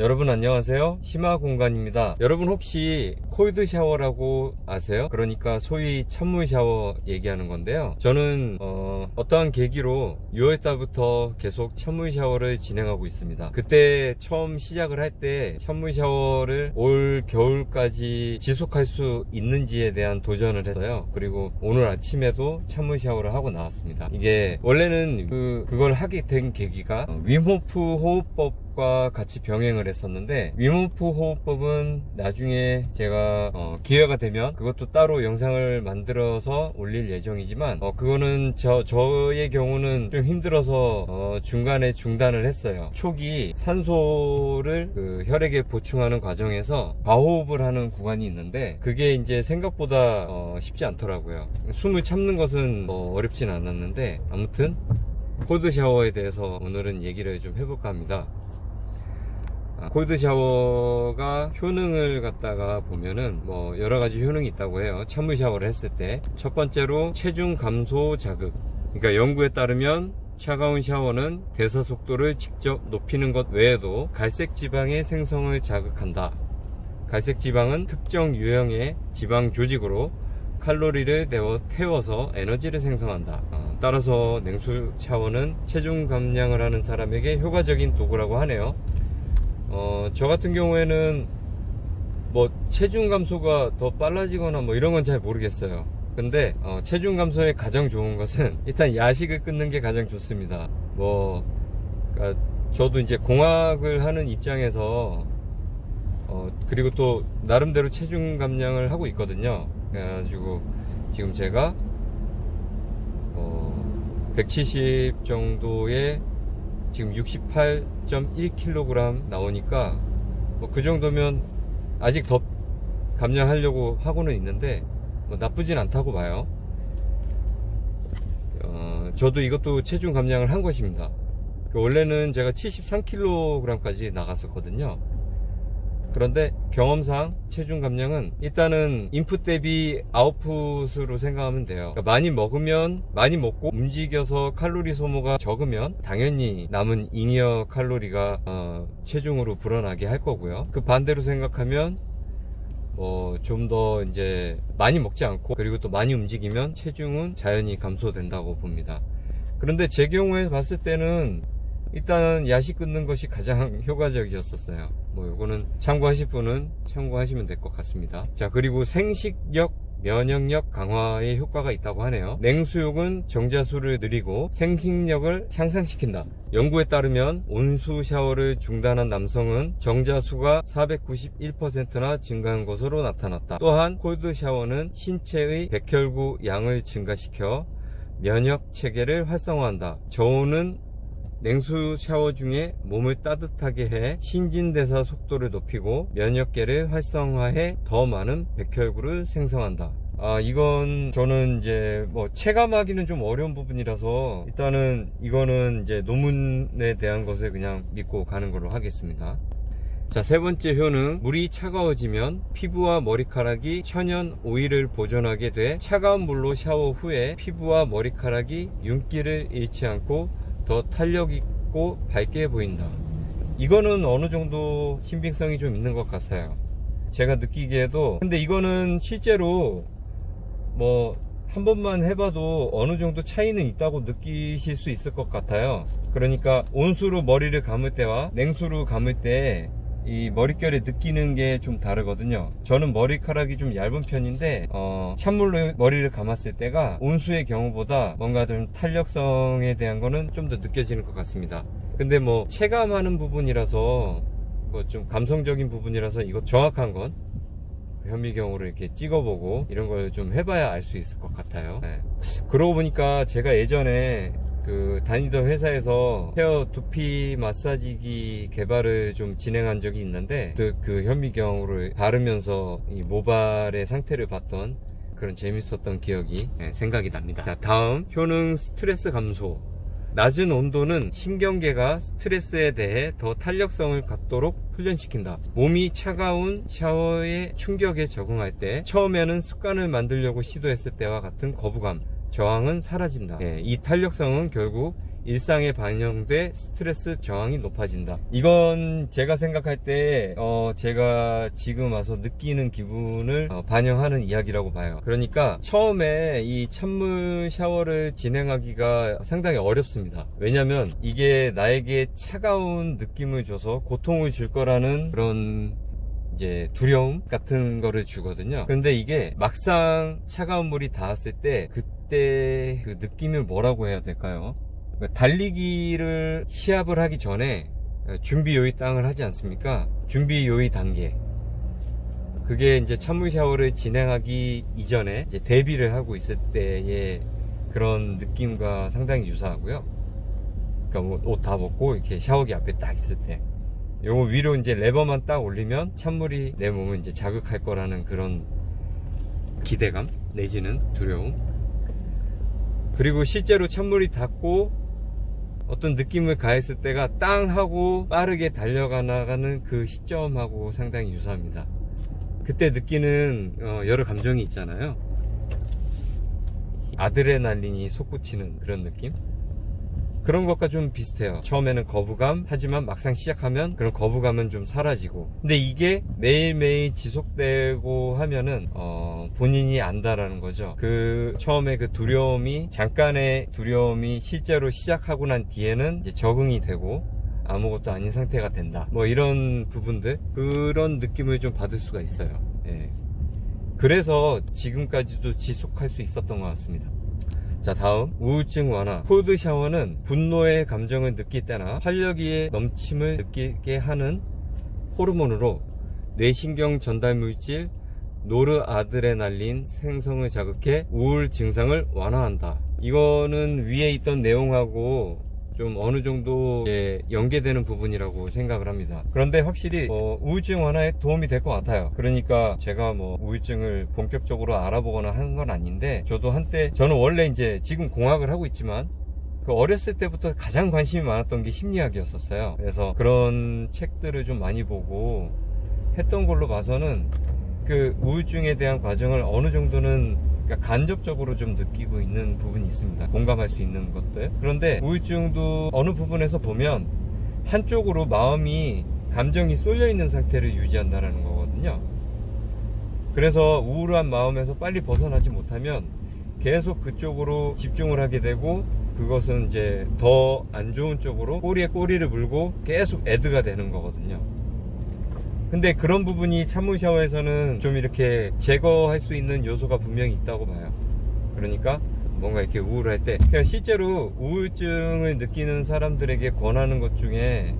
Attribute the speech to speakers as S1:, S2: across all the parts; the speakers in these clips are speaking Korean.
S1: 여러분 안녕하세요, 심화공간입니다. 여러분 혹시 콜드 샤워라고 아세요? 그러니까 소위 찬물 샤워 얘기하는 건데요. 저는 어떠한 계기로 6월달부터 계속 찬물 샤워를 진행하고 있습니다. 그때 처음 시작을 할 때 찬물 샤워를 올 겨울까지 지속할 수 있는지에 대한 도전을 했어요. 그리고 오늘 아침에도 찬물 샤워를 하고 나왔습니다. 이게 원래는 그걸 하게 된 계기가 윈호프 호흡법 과 같이 병행을 했었는데, 윈호프 호흡법은 나중에 제가 기회가 되면 그것도 따로 영상을 만들어서 올릴 예정이지만, 그거는 저의 경우는 좀 힘들어서 중간에 중단을 했어요. 초기 산소를 혈액에 보충하는 과정에서 과호흡을 하는 구간이 있는데, 그게 이제 생각보다 쉽지 않더라고요. 숨을 참는 것은 어렵진 않았는데, 아무튼 콜드 샤워에 대해서 오늘은 얘기를 좀 해볼까 합니다. 콜드 샤워가 효능을 갖다가 보면은 여러가지 효능이 있다고 해요. 찬물 샤워를 했을 때 첫 번째로 체중 감소 자극. 그러니까 연구에 따르면 차가운 샤워는 대사 속도를 직접 높이는 것 외에도 갈색 지방의 생성을 자극한다. 갈색 지방은 특정 유형의 지방 조직으로 칼로리를 태워서 에너지를 생성한다. 따라서 냉수 샤워는 체중 감량을 하는 사람에게 효과적인 도구라고 하네요. 저 같은 경우에는 체중 감소가 더 빨라지거나 이런 건 잘 모르겠어요. 근데 체중 감소에 가장 좋은 것은 일단 야식을 끊는 게 가장 좋습니다. 그러니까 저도 이제 공학을 하는 입장에서 그리고 또 나름대로 체중 감량을 하고 있거든요. 그래가지고 지금 제가 170 정도의 지금 68.1kg 나오니까 그 정도면 아직 더 감량하려고 하고는 있는데 나쁘진 않다고 봐요. 저도 이것도 체중 감량을 한 것입니다. 원래는 제가 73kg까지 나갔었거든요. 그런데 경험상 체중 감량은 일단은 인풋 대비 아웃풋으로 생각하면 돼요. 그러니까 많이 먹고 움직여서 칼로리 소모가 적으면 당연히 남은 잉여 칼로리가 체중으로 불어나게 할 거고요. 그 반대로 생각하면 좀 더 이제 많이 먹지 않고 그리고 또 많이 움직이면 체중은 자연히 감소된다고 봅니다. 그런데 제 경우에 봤을 때는 일단 야식 끊는 것이 가장 효과적이었었어요. 요거는 참고하실 분은 참고하시면 될 것 같습니다. 자, 그리고 생식력, 면역력 강화에 효과가 있다고 하네요. 냉수욕은 정자수를 늘리고 생식력을 향상시킨다. 연구에 따르면 온수 샤워를 중단한 남성은 정자수가 491%나 증가한 것으로 나타났다. 또한 콜드 샤워는 신체의 백혈구 양을 증가시켜 면역 체계를 활성화한다. 저온은 냉수 샤워 중에 몸을 따뜻하게 해 신진대사 속도를 높이고 면역계를 활성화해 더 많은 백혈구를 생성한다. 이건 저는 이제 체감하기는 좀 어려운 부분이라서 일단은 이거는 이제 논문에 대한 것을 그냥 믿고 가는 걸로 하겠습니다. 자, 세 번째 효능. 물이 차가워지면 피부와 머리카락이 천연 오일을 보존하게 돼 차가운 물로 샤워 후에 피부와 머리카락이 윤기를 잃지 않고 더 탄력 있고 밝게 보인다. 이거는 어느 정도 신빙성이 좀 있는 것 같아요. 제가 느끼기에도. 근데 이거는 실제로 한 번만 해봐도 어느 정도 차이는 있다고 느끼실 수 있을 것 같아요. 그러니까 온수로 머리를 감을 때와 냉수로 감을 때 이 머릿결에 느끼는 게 좀 다르거든요. 저는 머리카락이 좀 얇은 편인데 찬물로 머리를 감았을 때가 온수의 경우보다 뭔가 좀 탄력성에 대한 거는 좀 더 느껴지는 것 같습니다. 근데 체감하는 부분이라서 좀 감성적인 부분이라서 이거 정확한 건 현미경으로 이렇게 찍어보고 이런 걸 좀 해봐야 알 수 있을 것 같아요. 네. 그러고 보니까 제가 예전에 다니던 회사에서 헤어 두피 마사지기 개발을 좀 진행한 적이 있는데 그 현미경으로 바르면서 이 모발의 상태를 봤던 그런 재밌었던 기억이 생각이 납니다. 자, 다음 효능. 스트레스 감소. 낮은 온도는 신경계가 스트레스에 대해 더 탄력성을 갖도록 훈련시킨다. 몸이 차가운 샤워의 충격에 적응할 때 처음에는 습관을 만들려고 시도했을 때와 같은 거부감, 저항은 사라진다. 이 탄력성은 결국 일상에 반영돼 스트레스 저항이 높아진다. 이건 제가 생각할 때 제가 지금 와서 느끼는 기분을 반영하는 이야기라고 봐요. 그러니까 처음에 이 찬물 샤워를 진행하기가 상당히 어렵습니다. 왜냐면 이게 나에게 차가운 느낌을 줘서 고통을 줄 거라는 그런 이제 두려움 같은 거를 주거든요. 그런데 이게 막상 차가운 물이 닿았을 때 그때 그 느낌을 뭐라고 해야 될까요? 달리기를 시합을 하기 전에 준비 요의 땅을 하지 않습니까? 준비 요의 단계. 그게 이제 찬물 샤워를 진행하기 이전에 이제 대비를 하고 있을 때의 그런 느낌과 상당히 유사하고요. 그러니까 뭐 옷 다 벗고 이렇게 샤워기 앞에 딱 있을 때, 요거 위로 이제 레버만 딱 올리면 찬물이 내 몸을 이제 자극할 거라는 그런 기대감 내지는 두려움. 그리고 실제로 찬물이 닿고 어떤 느낌을 가했을 때가 땅 하고 빠르게 달려가는 그 시점하고 상당히 유사합니다. 그때 느끼는 여러 감정이 있잖아요. 아드레날린이 솟구치는 그런 느낌? 그런 것과 좀 비슷해요. 처음에는 거부감, 하지만 막상 시작하면 그런 거부감은 좀 사라지고. 근데 이게 매일매일 지속되고 하면은 본인이 안다라는 거죠. 그 처음에 그 두려움이, 잠깐의 두려움이 실제로 시작하고 난 뒤에는 이제 적응이 되고 아무것도 아닌 상태가 된다. 뭐 이런 부분들, 그런 느낌을 좀 받을 수가 있어요. 예. 그래서 지금까지도 지속할 수 있었던 것 같습니다. 자, 다음 우울증 완화. 콜드 샤워는 분노의 감정을 느낄 때나 활력의 넘침을 느끼게 하는 호르몬으로 뇌신경 전달 물질 노르아드레날린 생성을 자극해 우울 증상을 완화한다. 이거는 위에 있던 내용하고 좀 어느 정도 연계되는 부분이라고 생각을 합니다. 그런데 확실히 우울증 완화에 도움이 될 것 같아요. 그러니까 제가 뭐 우울증을 본격적으로 알아보거나 하는 건 아닌데, 저도 한때, 저는 원래 이제 지금 공학을 하고 있지만 그 어렸을 때부터 가장 관심이 많았던 게 심리학이었었어요. 그래서 그런 책들을 좀 많이 보고 했던 걸로 봐서는 그 우울증에 대한 과정을 어느 정도는 그러니까 간접적으로 좀 느끼고 있는 부분이 있습니다. 공감할 수 있는 것들. 그런데 우울증도 어느 부분에서 보면 한쪽으로 마음이, 감정이 쏠려 있는 상태를 유지한다는 거거든요. 그래서 우울한 마음에서 빨리 벗어나지 못하면 계속 그쪽으로 집중을 하게 되고, 그것은 이제 더 안 좋은 쪽으로 꼬리에 꼬리를 물고 계속 애드가 되는 거거든요. 근데 그런 부분이 찬물 샤워에서는 좀 이렇게 제거할 수 있는 요소가 분명히 있다고 봐요. 그러니까 뭔가 이렇게 우울할 때, 그냥 실제로 우울증을 느끼는 사람들에게 권하는 것 중에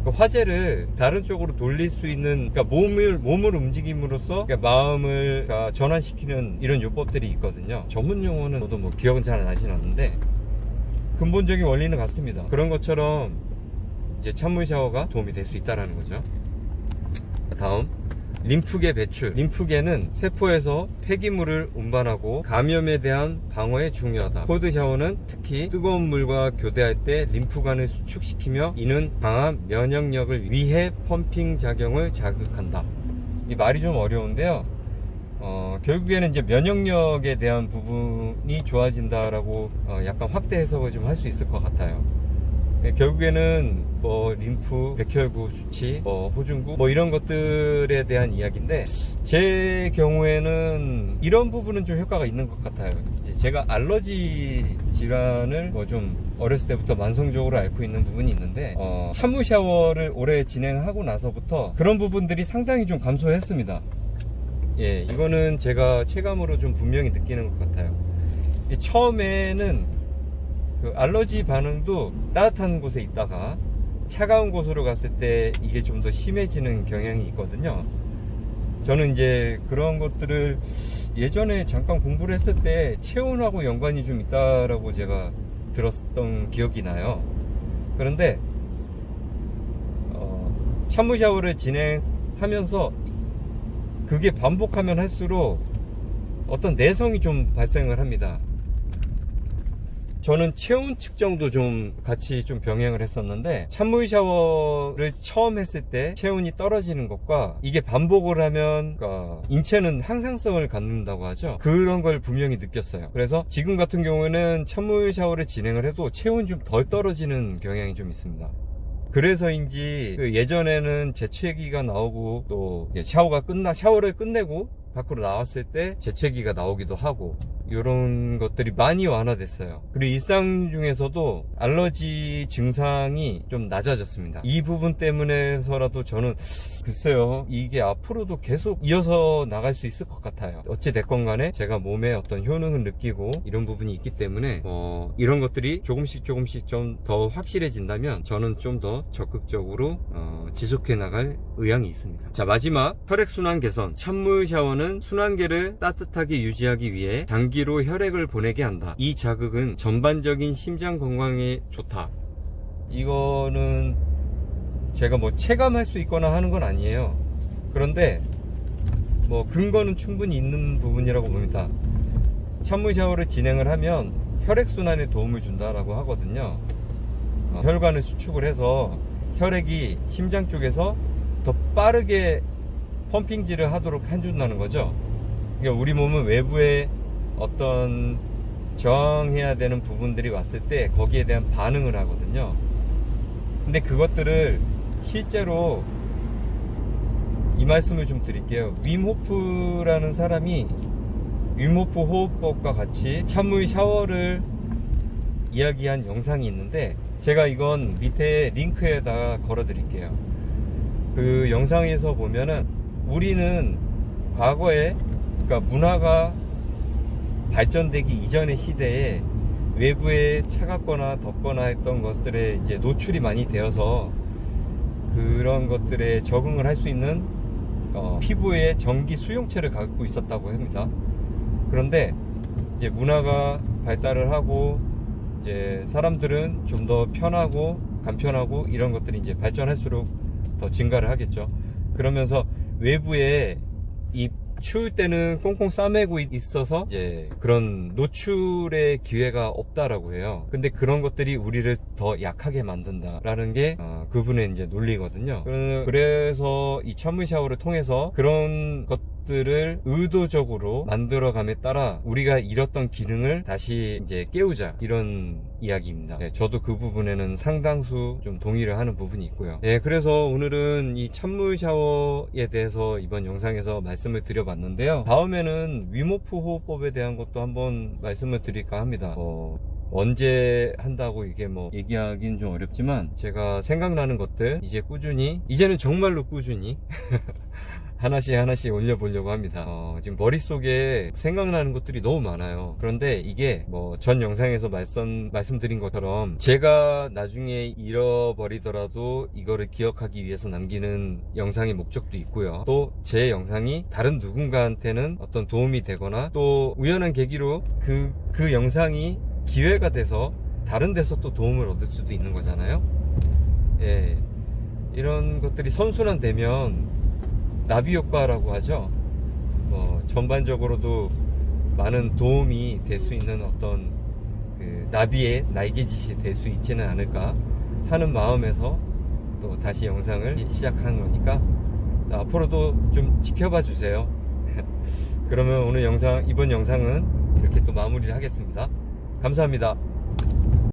S1: 그 화제를 다른 쪽으로 돌릴 수 있는, 그러니까 몸을 움직임으로써 그러니까 마음을 전환시키는 이런 요법들이 있거든요. 전문 용어는 저도 뭐 기억은 잘 나진 않는데 근본적인 원리는 같습니다. 그런 것처럼 이제 찬물 샤워가 도움이 될 수 있다는 거죠. 다음, 림프계 배출. 림프계는 세포에서 폐기물을 운반하고 감염에 대한 방어에 중요하다. 콜드 샤워는 특히 뜨거운 물과 교대할 때 림프관을 수축시키며 이는 강한 면역력을 위해 펌핑 작용을 자극한다. 이 말이 좀 어려운데요. 결국에는 이제 면역력에 대한 부분이 좋아진다라고 약간 확대 해석을 좀 할 수 있을 것 같아요. 결국에는 뭐 림프, 백혈구 수치, 호중구 뭐 이런 것들에 대한 이야기인데, 제 경우에는 이런 부분은 좀 효과가 있는 것 같아요. 제가 알러지 질환을 뭐 좀 어렸을 때부터 만성적으로 앓고 있는 부분이 있는데, 찬물 샤워를 오래 진행하고 나서부터 그런 부분들이 상당히 좀 감소했습니다. 예, 이거는 제가 체감으로 좀 분명히 느끼는 것 같아요. 처음에는 그 알러지 반응도 따뜻한 곳에 있다가 차가운 곳으로 갔을 때 이게 좀 더 심해지는 경향이 있거든요. 저는 이제 그런 것들을 예전에 잠깐 공부를 했을 때 체온하고 연관이 좀 있다라고 제가 들었던 기억이 나요. 그런데 찬물 샤워를 진행하면서 그게 반복하면 할수록 어떤 내성이 좀 발생을 합니다. 저는 체온 측정도 좀 같이 좀 병행을 했었는데, 찬물 샤워를 처음 했을 때 체온이 떨어지는 것과 이게 반복을 하면 그러니까 인체는 항상성을 갖는다고 하죠. 그런 걸 분명히 느꼈어요. 그래서 지금 같은 경우는 찬물 샤워를 진행을 해도 체온이 좀 덜 떨어지는 경향이 좀 있습니다. 그래서인지 예전에는 재채기가 나오고 또 샤워를 끝내고 밖으로 나왔을 때 재채기가 나오기도 하고 이런 것들이 많이 완화됐어요. 그리고 일상 중에서도 알러지 증상이 좀 낮아졌습니다. 이 부분 때문에서라도 저는 글쎄요, 이게 앞으로도 계속 이어서 나갈 수 있을 것 같아요. 어찌 됐건 간에 제가 몸에 어떤 효능을 느끼고 이런 부분이 있기 때문에 이런 것들이 조금씩 좀 더 확실해진다면 저는 좀 더 적극적으로 지속해 나갈 의향이 있습니다. 자, 마지막 혈액순환 개선. 찬물 샤워는 순환계를 따뜻하게 유지하기 위해 장기로 혈액을 보내게 한다. 이 자극은 전반적인 심장 건강에 좋다. 이거는 제가 뭐 체감할 수 있거나 하는 건 아니에요. 그런데 뭐 근거는 충분히 있는 부분이라고 봅니다. 찬물 샤워를 진행을 하면 혈액순환에 도움을 준다라고 하거든요. 혈관을 수축을 해서 혈액이 심장 쪽에서 더 빠르게 펌핑질을 하도록 해준다는 거죠. 그러니까 우리 몸은 외부에 어떤 저항해야 되는 부분들이 왔을 때 거기에 대한 반응을 하거든요. 근데 그것들을 실제로 이 말씀을 좀 드릴게요. 윈 호프라는 사람이 윈 호프 호흡법과 같이 찬물 샤워를 이야기한 영상이 있는데, 제가 이건 밑에 링크에다 걸어 드릴게요. 그 영상에서 보면은 우리는 과거에, 그러니까 문화가 발전되기 이전의 시대에 외부에 차갑거나 덥거나 했던 것들에 이제 노출이 많이 되어서 그런 것들에 적응을 할 수 있는 피부에 전기 수용체를 갖고 있었다고 합니다. 그런데 이제 문화가 발달을 하고 이제 사람들은 좀 더 편하고 간편하고 이런 것들이 이제 발전할수록 더 증가를 하겠죠. 그러면서 외부에 이 추울 때는 꽁꽁 싸매고 있어서 이제 그런 노출의 기회가 없다라고 해요. 근데 그런 것들이 우리를 더 약하게 만든다라는 게 그분의 이제 논리거든요. 그래서 이 찬물 샤워를 통해서 그런 것들을 의도적으로 만들어감에 따라 우리가 잃었던 기능을 다시 이제 깨우자, 이런 이야기입니다. 네, 저도 그 부분에는 상당수 좀 동의를 하는 부분이 있고요. 네, 그래서 오늘은 이 찬물 샤워에 대해서 이번 영상에서 말씀을 드려봤는데요. 다음에는 윈호프 호흡법에 대한 것도 한번 말씀을 드릴까 합니다. 언제 한다고 이게 뭐 얘기하기는 좀 어렵지만 제가 생각나는 것들 이제는 정말로 꾸준히 하나씩 올려보려고 합니다. 지금 머릿속에 생각나는 것들이 너무 많아요. 그런데 이게 뭐 전 영상에서 말씀드린 것처럼 제가 나중에 잃어버리더라도 이거를 기억하기 위해서 남기는 영상의 목적도 있고요. 또 제 영상이 다른 누군가한테는 어떤 도움이 되거나 또 우연한 계기로 그 영상이 기회가 돼서 다른 데서 또 도움을 얻을 수도 있는 거잖아요. 예, 이런 것들이 선순환되면 나비 효과라고 하죠. 전반적으로도 많은 도움이 될 수 있는 어떤 그 나비의 날개짓이 될 수 있지는 않을까 하는 마음에서 또 다시 영상을 시작한 거니까 앞으로도 좀 지켜봐 주세요. 그러면 이번 영상은 이렇게 또 마무리를 하겠습니다. 감사합니다.